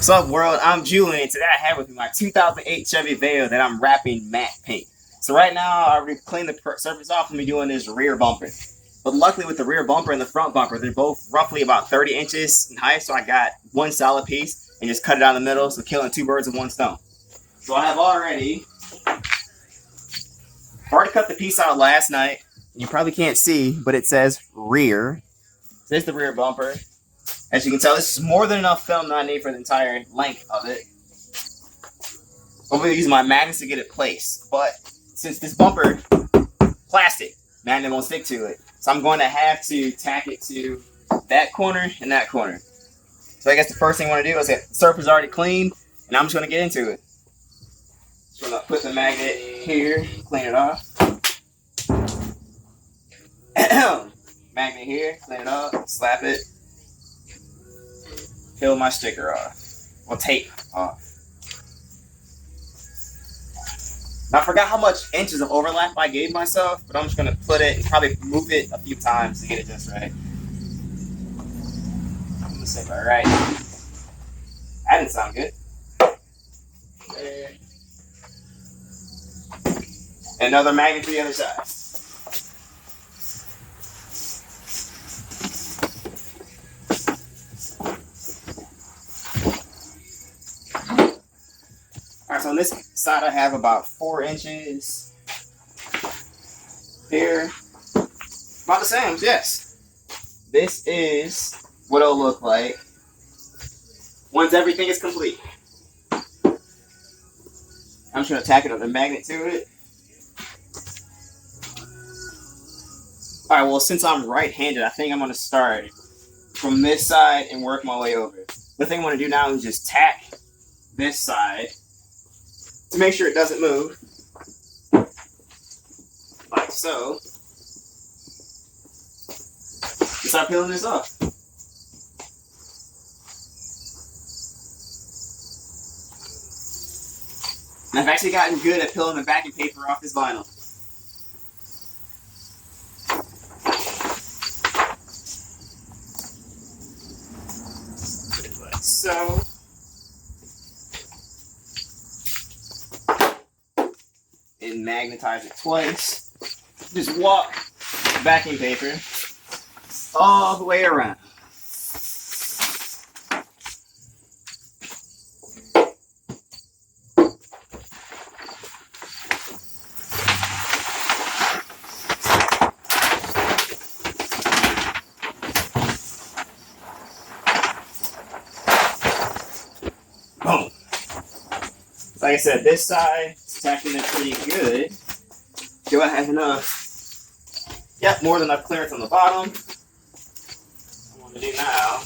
What's up, world? I'm Julian. Today I have with me my 2008 Chevy Aveo that I'm wrapping matte paint. So right now I already cleaned the surface off and be doing this rear bumper. But luckily with the rear bumper and the front bumper, they're both roughly about 30 inches in height. So I got one solid piece and just cut it down the middle. So killing two birds with one stone. So I have already cut the piece out last night. You probably can't see, but it says rear. This is the rear bumper. As you can tell, this is more than enough film that I need for the entire length of it. I'm going to use my magnets to get it placed. But since this bumper, plastic, magnet won't stick to it. So I'm going to have to tack it to that corner and that corner. So I guess the first thing I want to do is get the surface already clean, and I'm just going to get into it. Just going to put the magnet here, clean it off. Magnet here, clean it off, slap it. Peel my sticker off. Well, tape off. Now, I forgot how much inches of overlap I gave myself, but I'm just going to put it and probably move it a few times to get it just right. I'm going to say all right. That didn't sound good. There. Another magnet to the other side. Alright, so on this side I have about 4 inches. Here. About the same, yes. This is what it'll look like once everything is complete. I'm just going to tack another magnet to it. Alright, well, since I'm right-handed, I think I'm going to start from this side and work my way over. The thing I want to do now is just tack this side to make sure it doesn't move, like so. Start peeling this off. And I've actually gotten good at peeling the backing paper off this vinyl. Like so. And magnetize it twice. Just walk the backing paper all the way around. Boom. Like I said, this side is tacking it pretty good. Do I have enough? Yep, more than enough clearance on the bottom. What I want to do now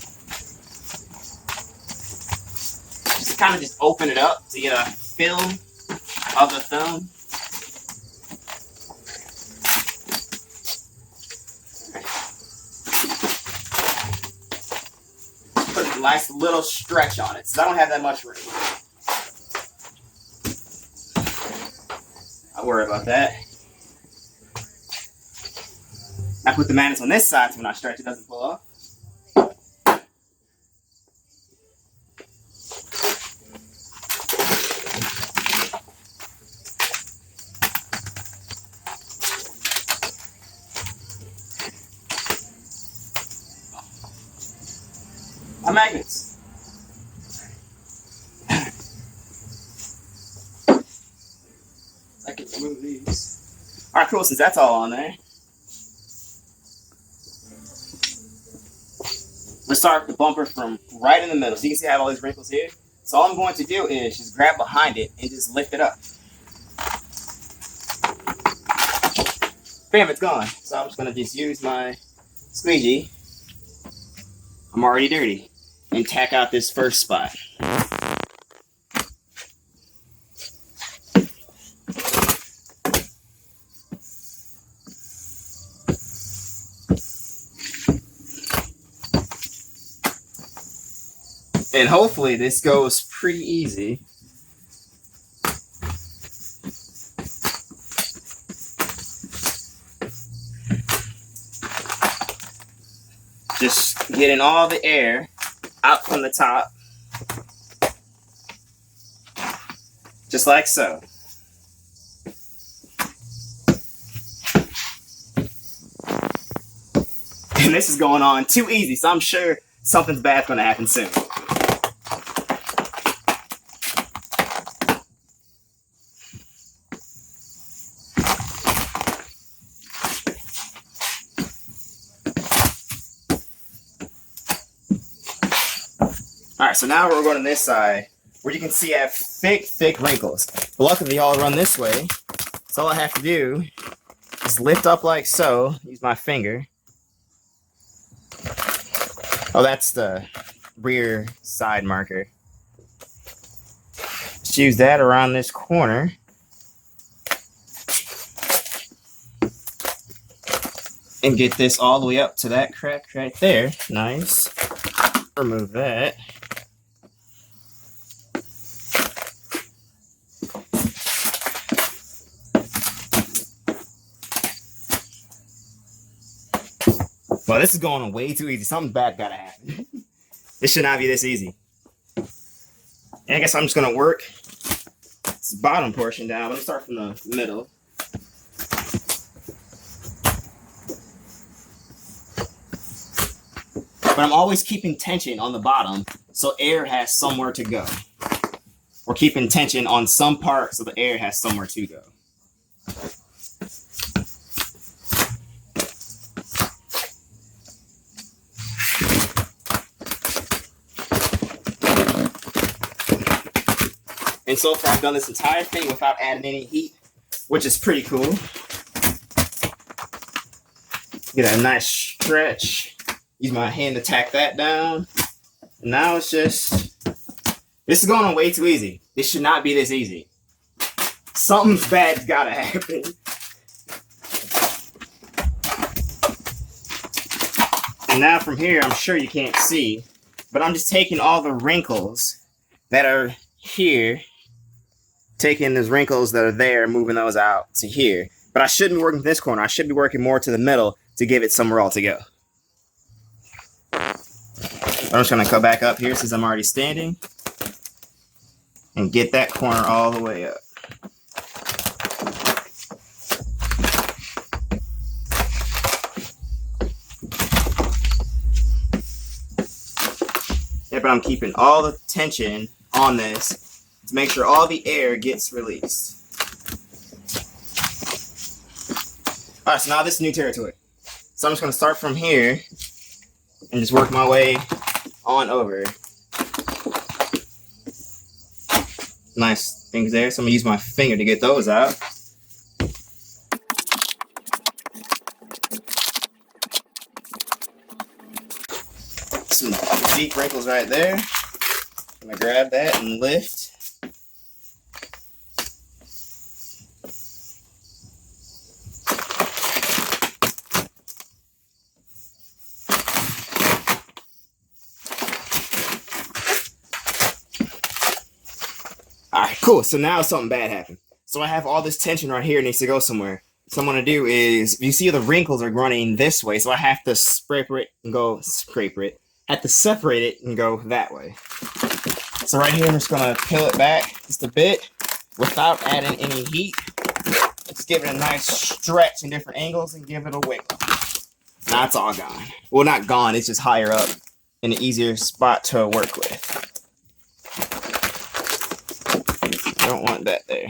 is kind of just open it up to get a film of the film. Put a nice little stretch on it, so I don't have that much room. I'll worry about that. I put the magnets on this side so when I stretch it doesn't pull off. My magnets. I can remove these. Alright, cool, since that's all on there. Let's start the bumper from right in the middle. So you can see I have all these wrinkles here. So all I'm going to do is just grab behind it and just lift it up. Bam, it's gone. So I'm just going to just use my squeegee. I'm already dirty. And tack out this first spot. And hopefully this goes pretty easy. Just getting all the air out from the top. just like so. And this is going on too easy, so I'm sure something's bad's going to happen soon. Alright, so now we're going to this side, where you can see I have thick wrinkles. But luckily, they all run this way, so all I have to do is lift up like so, use my finger. Oh, that's the rear side marker. Just use that around this corner. And get this all the way up to that crack right there. Nice. Remove that. Well, this is going on way too easy. Something bad gotta happen. This should not be this easy. And I guess I'm just gonna work this bottom portion down. Let's start from the middle. But I'm always keeping tension on the bottom so air has somewhere to go. Or keeping tension on some part so the air has somewhere to go. And so far, I've done this entire thing without adding any heat, which is pretty cool. Get a nice stretch. Use my hand to tack that down. And now it's just, this is going on way too easy. This should not be this easy. Something bad's gotta happen. And now from here, I'm sure you can't see, but I'm just taking all the wrinkles that are here, taking those wrinkles that are there, moving those out to here. But I shouldn't be working this corner. I should be working more to the middle to give it somewhere all to go. I'm just going to come back up here since I'm already standing and get that corner all the way up. Yeah, but I'm keeping all the tension on this to make sure all the air gets released. Alright, so now this is new territory. So I'm just going to start from here and just work my way on over. Nice things there. So I'm going to use my finger to get those out. Some deep wrinkles right there. I'm going to grab that and lift. Alright, cool. So now something bad happened. So I have all this tension right here. It needs to go somewhere. So what I'm going to do is, you see the wrinkles are running this way, so I have to scrape it and go, I have to separate it and go that way. So right here, I'm just going to peel it back just a bit without adding any heat. Let's give it a nice stretch in different angles and give it a wiggle. Now it's all gone. Well, not gone. It's just higher up in an easier spot to work with. Don't want that there.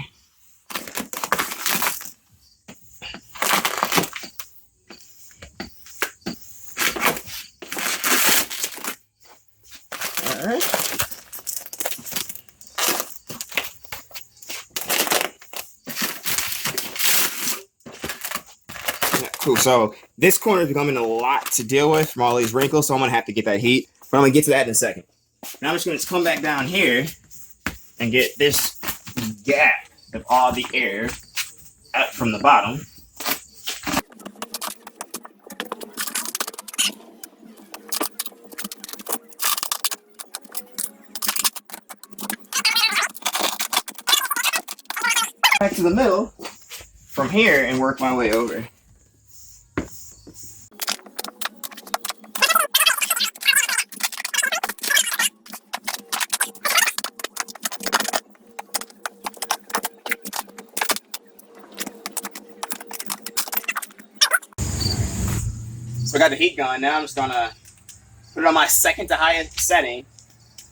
All right. Yeah, cool. So this corner is becoming a lot to deal with from all these wrinkles, so I'm gonna have to get that heat. But I'm gonna get to that in a second. Now I'm just gonna come back down here and get this gap of all the air out from the bottom. Back to the middle from here and work my way over. So I got the heat going. Now I'm just gonna put it on my second to highest setting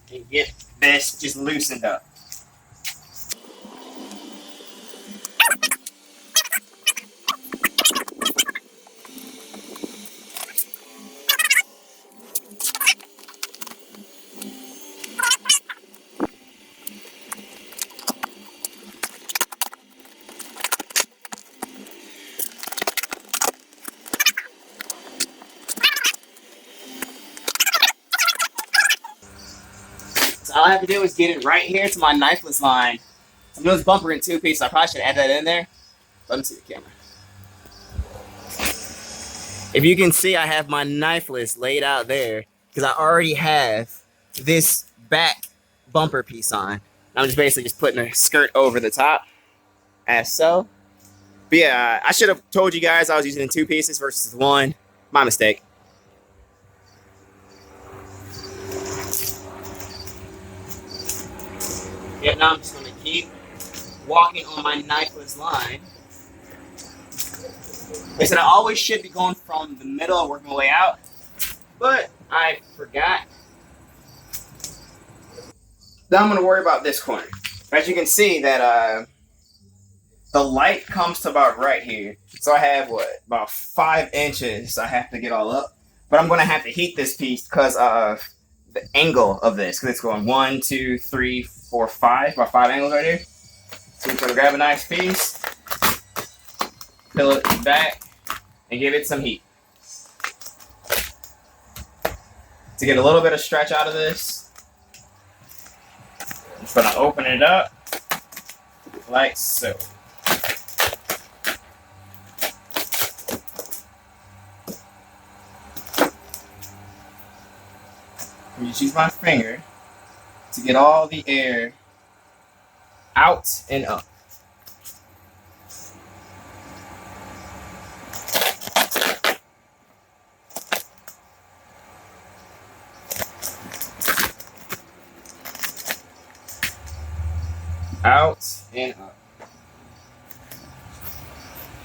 and get this just loosened up. So all I have to do is get it right here to my knifeless line. I'm doing this bumper in two pieces. I probably should add that in there. Let me see the camera. If you can see, I have my knifeless laid out there because I already have this back bumper piece on. I'm just basically just putting a skirt over the top, as so. But yeah, I should have told you guys I was using two pieces versus one. My mistake. Yep, now I'm just going to keep walking on my knifeless line. Like I said, I always should be going from the middle and working my way out, but I forgot. Now I'm going to worry about this corner. As you can see, that the light comes to about right here. So I have, what, about 5 inches I have to get all up. But I'm going to have to heat this piece because of the angle of this. Because it's going 1, 2, 3, 4, 5. About 5 angles right here. So I'm going to grab a nice piece, fill it back, and give it some heat. To get a little bit of stretch out of this, I'm just going to open it up like so. I'm just use my finger to get all the air out and up. Out and up.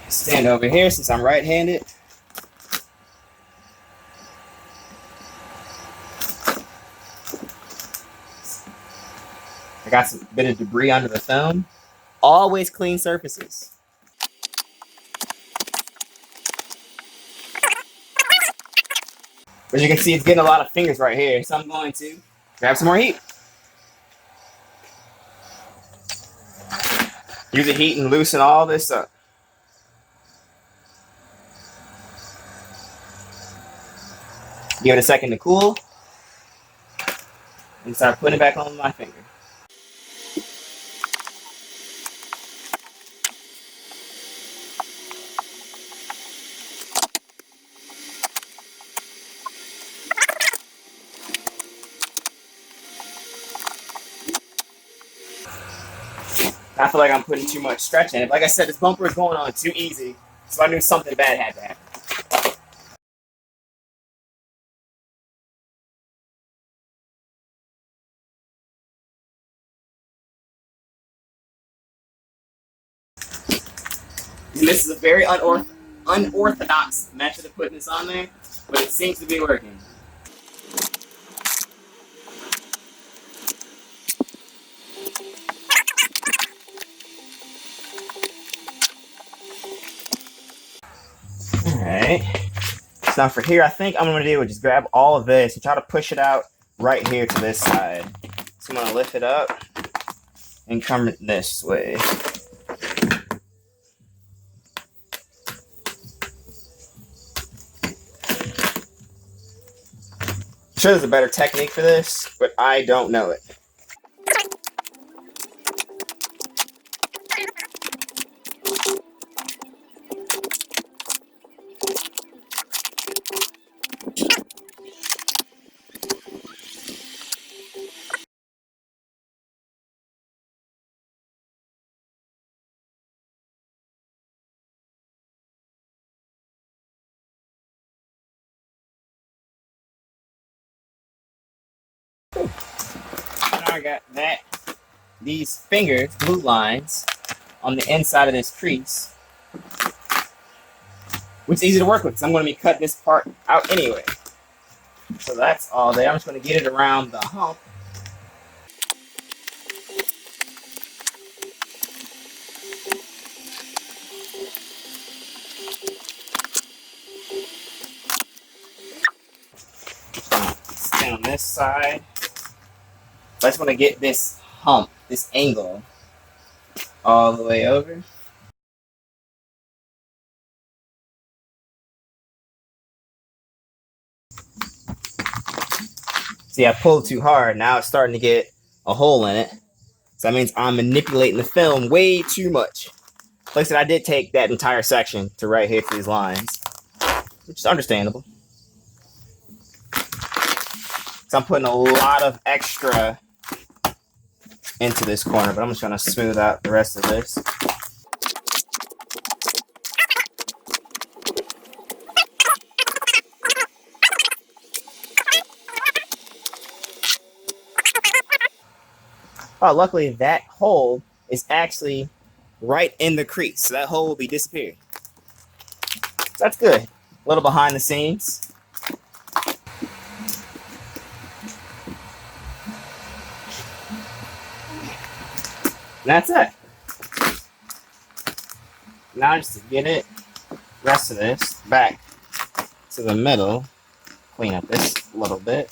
Stand over here since I'm right-handed. I got some bit of debris under the thumb. Always clean surfaces. As you can see, it's getting a lot of fingers right here, so I'm going to grab some more heat. Use the heat and loosen all this up. Give it a second to cool. And start putting it back on my finger. I feel like I'm putting too much stretch in it. Like I said, this bumper is going on too easy, so I knew something bad had to happen. And this is a very unorthodox method of putting this on there, but it seems to be working. Alright. So now for here, I think I'm going to do is just grab all of this and try to push it out right here to this side. So I'm going to lift it up and come this way. I'm sure there's a better technique for this, but I don't know it. Now I got these fingers, glue lines, on the inside of this crease. which is easy to work with because I'm going to be cutting this part out anyway. So that's all there. I'm just going to get it around the hump. Stand on this side. So I just want to get this hump, this angle, all the way over. See, I pulled too hard. Now it's starting to get a hole in it. So that means I'm manipulating the film way too much. Like I said, I did take that entire section to right here for these lines, which is understandable. So I'm putting a lot of extra into this corner, but I'm just going to smooth out the rest of this. Oh, luckily that hole is actually right in the crease, so that hole will be disappearing. So that's good. A little behind the scenes. And that's it. Now just to get it, rest of this back to the middle, clean up this a little bit.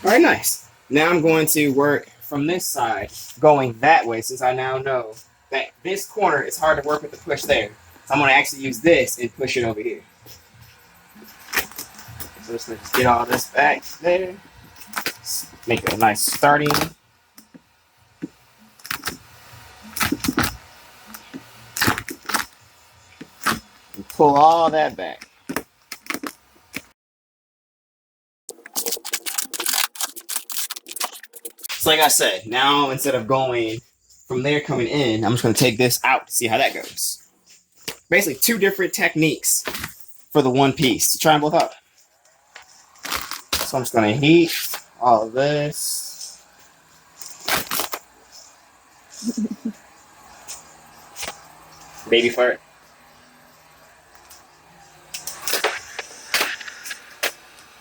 All right, nice. Now I'm going to work from this side, going that way, since I now know that this corner is hard to work with the push there. So I'm going to actually use this and push it over here. So let's get all this back there. Make it a nice starting. And pull all that back. So like I said, now instead of going from there coming in, I'm just going to take this out to see how that goes. Basically, two different techniques for the one piece to try them both out. So I'm just going to heat all of this. Baby fart.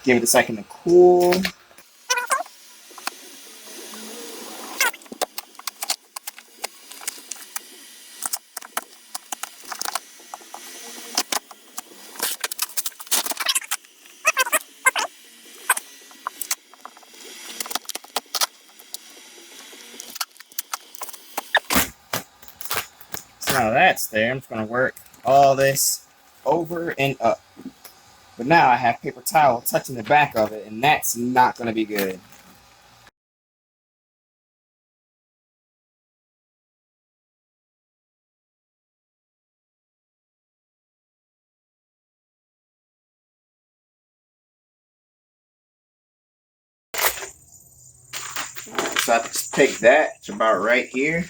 Give it a second to cool. So now that's there. I'm just going to work all this over and up. But now I have paper towel touching the back of it, and that's not going to be good. So I have to take that. It's about right here.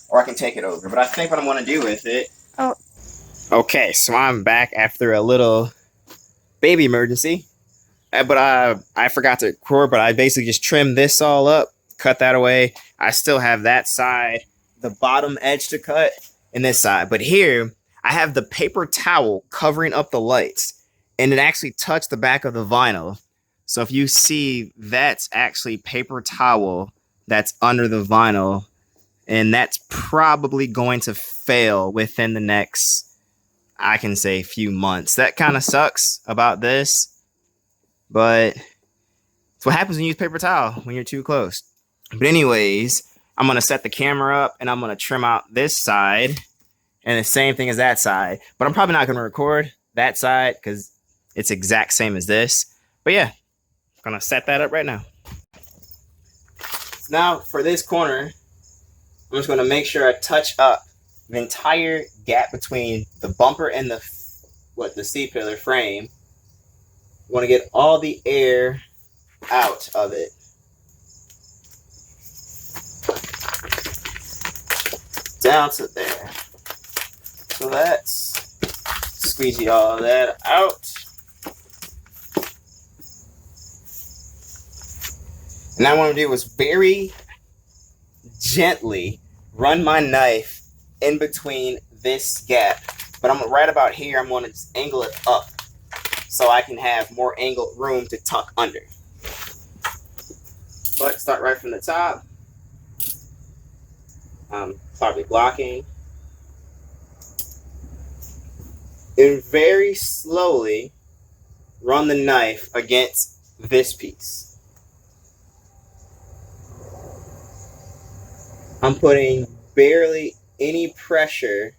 Or I can take it over. But I think what I'm going to do with it... Oh. Okay, so I'm back after a little baby emergency. But I forgot to record, but I basically just trimmed this all up, cut that away. I still have that side, the bottom edge to cut, and this side. But here, I have the paper towel covering up the lights, and it actually touched the back of the vinyl. So if you see, that's actually paper towel that's under the vinyl, and that's probably going to fail within the next, I can say, few months. That kind of sucks about this. But it's what happens when you use paper towel when you're too close. But anyways, I'm going to set the camera up and I'm going to trim out this side and the same thing as that side. But I'm probably not going to record that side because it's exact same as this. But yeah, I'm going to set that up right now. So now for this corner, I'm just going to make sure I touch up the entire gap between the bumper and the C-pillar frame. You want to get all the air out of it. Down to there. So let's squeegee all of that out. And I want to do is very gently run my knife in between this gap. But I'm right about here, I'm going to angle it up so I can have more angled room to tuck under. But start right from the top. Probably blocking. And very slowly run the knife against this piece. I'm putting barely any pressure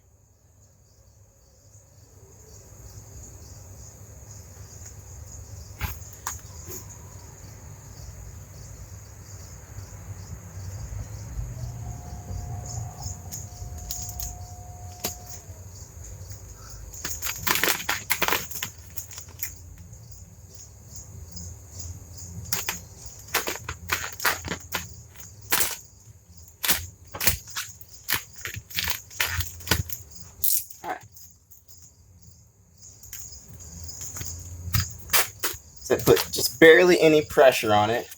to put just barely any pressure on it.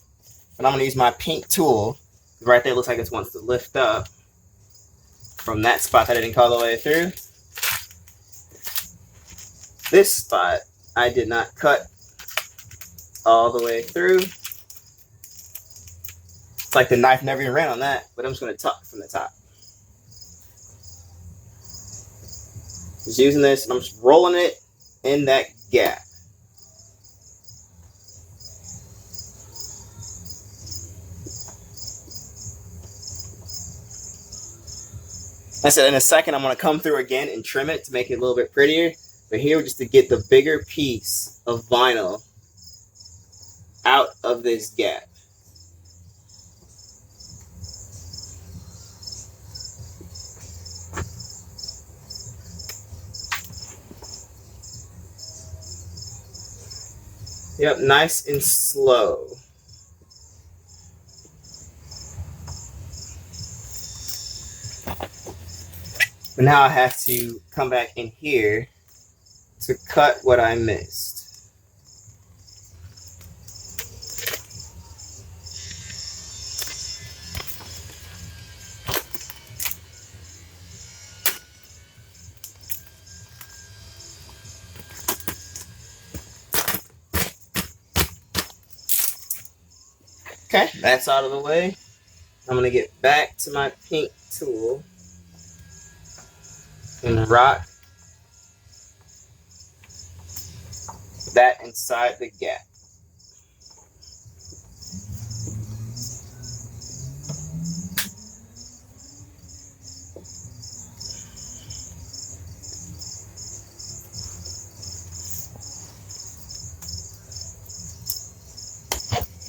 And I'm going to use my pink tool. Right there looks like it wants to lift up from that spot that I didn't cut all the way through. This spot I did not cut all the way through. It's like the knife never even ran on that, but I'm just going to tuck from the top. Just using this, and I'm just rolling it in that gap. I said in a second I'm going to come through again and trim it to make it a little bit prettier. But here, just to get the bigger piece of vinyl out of this gap. Yep, nice and slow. But now I have to come back in here to cut what I missed. Okay, that's out of the way. I'm going to get back to my pink tool and rock that inside the gap.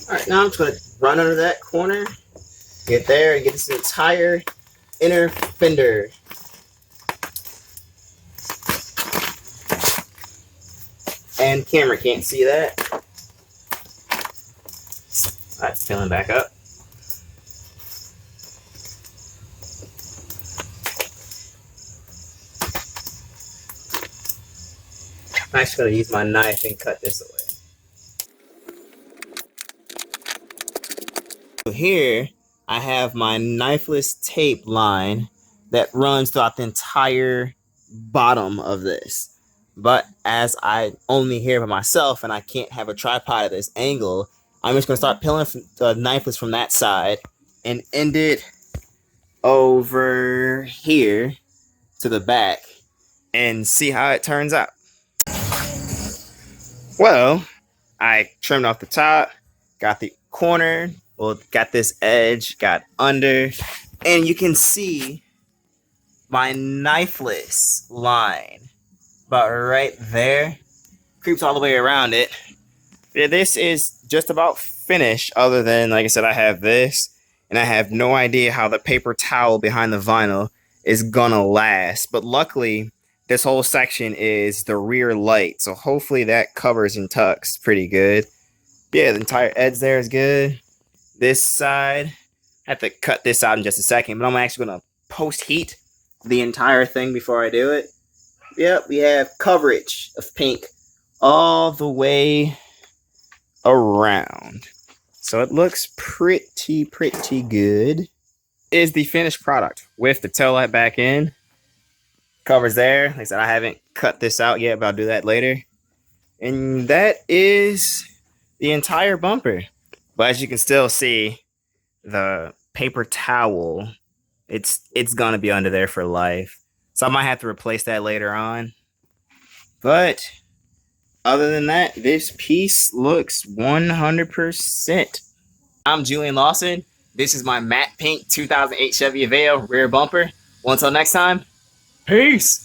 Alright, now I'm just going to run under that corner, get there, and get this entire inner fender. And camera can't see that. That's filling back up. I'm actually going to use my knife and cut this away. So here I have my knifeless tape line that runs throughout the entire bottom of this. But as I only here by myself and I can't have a tripod at this angle, I'm just going to start peeling the knifeless from that side and end it over here to the back and see how it turns out. Well, I trimmed off the top, got the corner, well, got this edge, got under, and you can see my knifeless line about right there. Creeps all the way around it. Yeah, this is just about finished, other than, like I said, I have this, and I have no idea how the paper towel behind the vinyl is gonna last. But luckily, this whole section is the rear light, so hopefully that covers and tucks pretty good. Yeah, the entire edge there is good. This side, I have to cut this out in just a second, but I'm actually going to post heat the entire thing before I do it. Yep, we have coverage of pink all the way around. So it looks pretty good. Is the finished product with the tail light back in. Covers there. Like I said, I haven't cut this out yet, but I'll do that later. And that is the entire bumper. But as you can still see, the paper towel, it's gonna be under there for life. So I might have to replace that later on. But other than that, this piece looks 100%. I'm Julian Lawson. This is my matte pink 2008 Chevy Aveo rear bumper. Well, until next time, peace.